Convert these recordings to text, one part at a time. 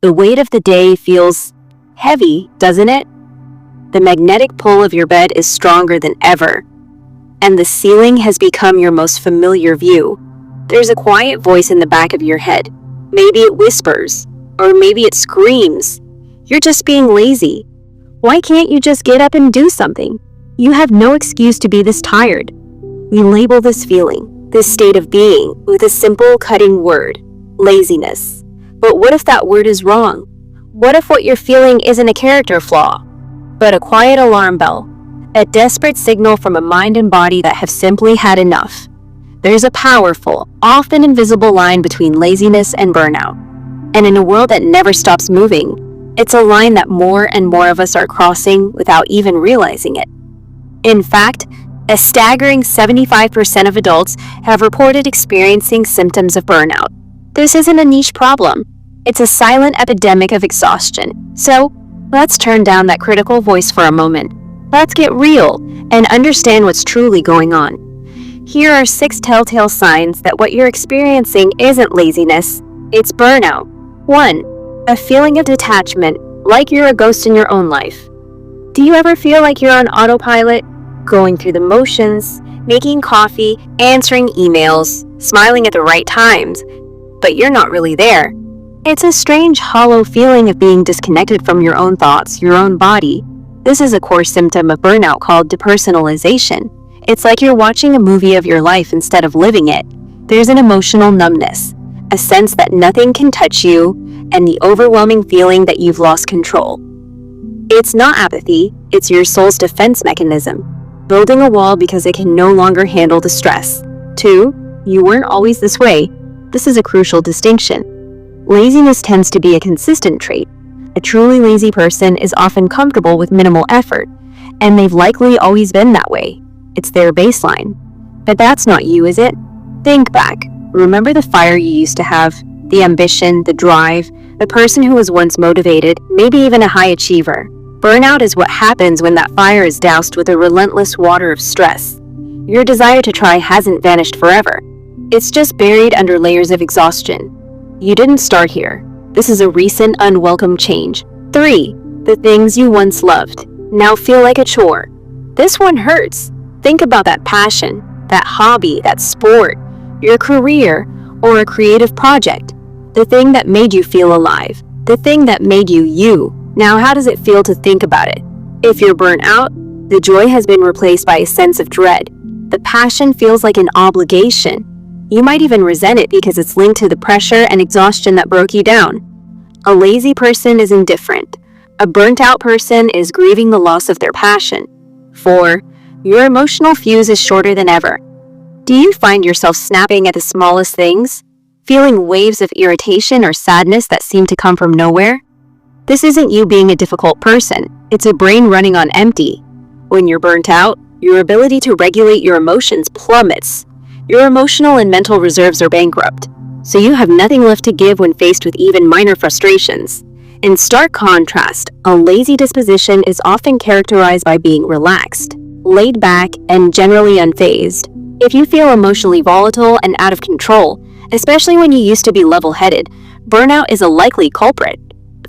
The weight of the day feels heavy, doesn't it? The magnetic pull of your bed is stronger than ever, and the ceiling has become your most familiar view. There's a quiet voice in the back of your head. Maybe it whispers, or maybe it screams. You're just being lazy. Why can't you just get up and do something? You have no excuse to be this tired. We label this feeling, this state of being, with a simple cutting word: laziness. But what if that word is wrong? What if what you're feeling isn't a character flaw, but a quiet alarm bell, a desperate signal from a mind and body that have simply had enough? There's a powerful, often invisible line between laziness and burnout. And in a world that never stops moving, it's a line that more and more of us are crossing without even realizing it. In fact, a staggering 75% of adults have reported experiencing symptoms of burnout. This isn't a niche problem. It's a silent epidemic of exhaustion. So, let's turn down that critical voice for a moment. Let's get real and understand what's truly going on. Here are 6 telltale signs that what you're experiencing isn't laziness, it's burnout. 1. A feeling of detachment, like you're a ghost in your own life. Do you ever feel like you're on autopilot, going through the motions, making coffee, answering emails, smiling at the right times, but you're not really there? It's a strange, hollow feeling of being disconnected from your own thoughts, your own body. This is a core symptom of burnout called depersonalization. It's like you're watching a movie of your life instead of living it. There's an emotional numbness, a sense that nothing can touch you, and the overwhelming feeling that you've lost control. It's not apathy, it's your soul's defense mechanism, building a wall because it can no longer handle the stress. 2. You weren't always this way. This is a crucial distinction. Laziness tends to be a consistent trait. A truly lazy person is often comfortable with minimal effort, and they've likely always been that way. It's their baseline. But that's not you, is it? Think back. Remember the fire you used to have, the ambition, the drive, the person who was once motivated, maybe even a high achiever. Burnout is what happens when that fire is doused with a relentless water of stress. Your desire to try hasn't vanished forever. It's just buried under layers of exhaustion. You didn't start here. This is a recent, unwelcome change. 3. The things you once loved now feel like a chore. This one hurts. Think about that passion, that hobby, that sport, your career, or a creative project. The thing that made you feel alive. The thing that made you you. Now, how does it feel to think about it? If you're burnt out, the joy has been replaced by a sense of dread. The passion feels like an obligation. You might even resent it because it's linked to the pressure and exhaustion that broke you down. A lazy person is indifferent. A burnt-out person is grieving the loss of their passion. 4. Your emotional fuse is shorter than ever. Do you find yourself snapping at the smallest things? Feeling waves of irritation or sadness that seem to come from nowhere? This isn't you being a difficult person. It's a brain running on empty. When you're burnt out, your ability to regulate your emotions plummets. Your emotional and mental reserves are bankrupt, so you have nothing left to give when faced with even minor frustrations. In stark contrast, a lazy disposition is often characterized by being relaxed, laid back, and generally unfazed. If you feel emotionally volatile and out of control, especially when you used to be level-headed, burnout is a likely culprit.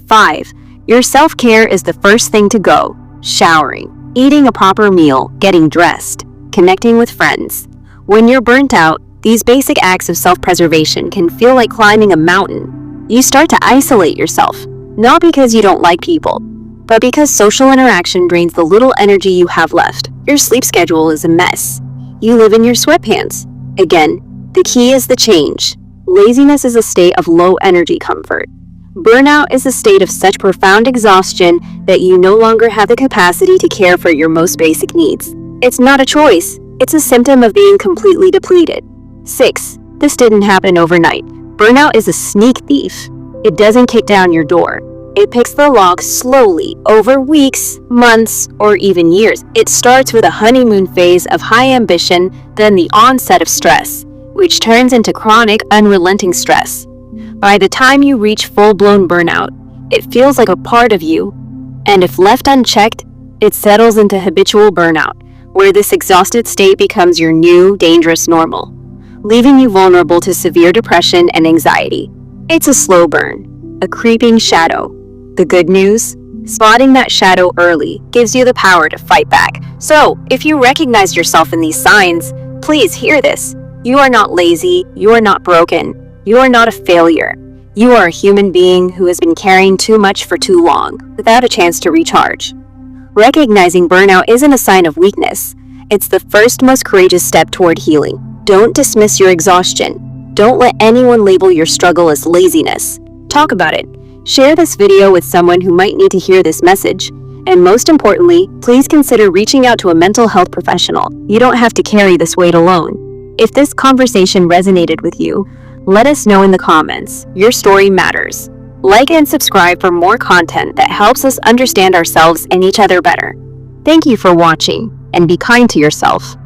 5. Your self-care is the first thing to go. Showering, eating a proper meal, getting dressed, connecting with friends. When you're burnt out, these basic acts of self-preservation can feel like climbing a mountain. You start to isolate yourself, not because you don't like people, but because social interaction drains the little energy you have left. Your sleep schedule is a mess. You live in your sweatpants. Again, the key is the change. Laziness is a state of low energy comfort. Burnout is a state of such profound exhaustion that you no longer have the capacity to care for your most basic needs. It's not a choice. It's a symptom of being completely depleted. 6. This didn't happen overnight. Burnout is a sneak thief. It doesn't kick down your door. It picks the lock slowly over weeks, months, or even years. It starts with a honeymoon phase of high ambition, then the onset of stress, which turns into chronic, unrelenting stress. By the time you reach full-blown burnout, it feels like a part of you, and if left unchecked, it settles into habitual burnout, where this exhausted state becomes your new, dangerous normal, leaving you vulnerable to severe depression and anxiety. It's a slow burn, a creeping shadow. The good news? Spotting that shadow early gives you the power to fight back. So, if you recognize yourself in these signs, please hear this. You are not lazy, you are not broken, you are not a failure. You are a human being who has been carrying too much for too long, without a chance to recharge. Recognizing burnout isn't a sign of weakness. It's the first most courageous step toward healing. Don't dismiss your exhaustion. Don't let anyone label your struggle as laziness. Talk about it. Share this video with someone who might need to hear this message. And most importantly, please consider reaching out to a mental health professional. You don't have to carry this weight alone. If this conversation resonated with you, let us know in the comments. Your story matters. Like and subscribe for more content that helps us understand ourselves and each other better. Thank you for watching, and be kind to yourself.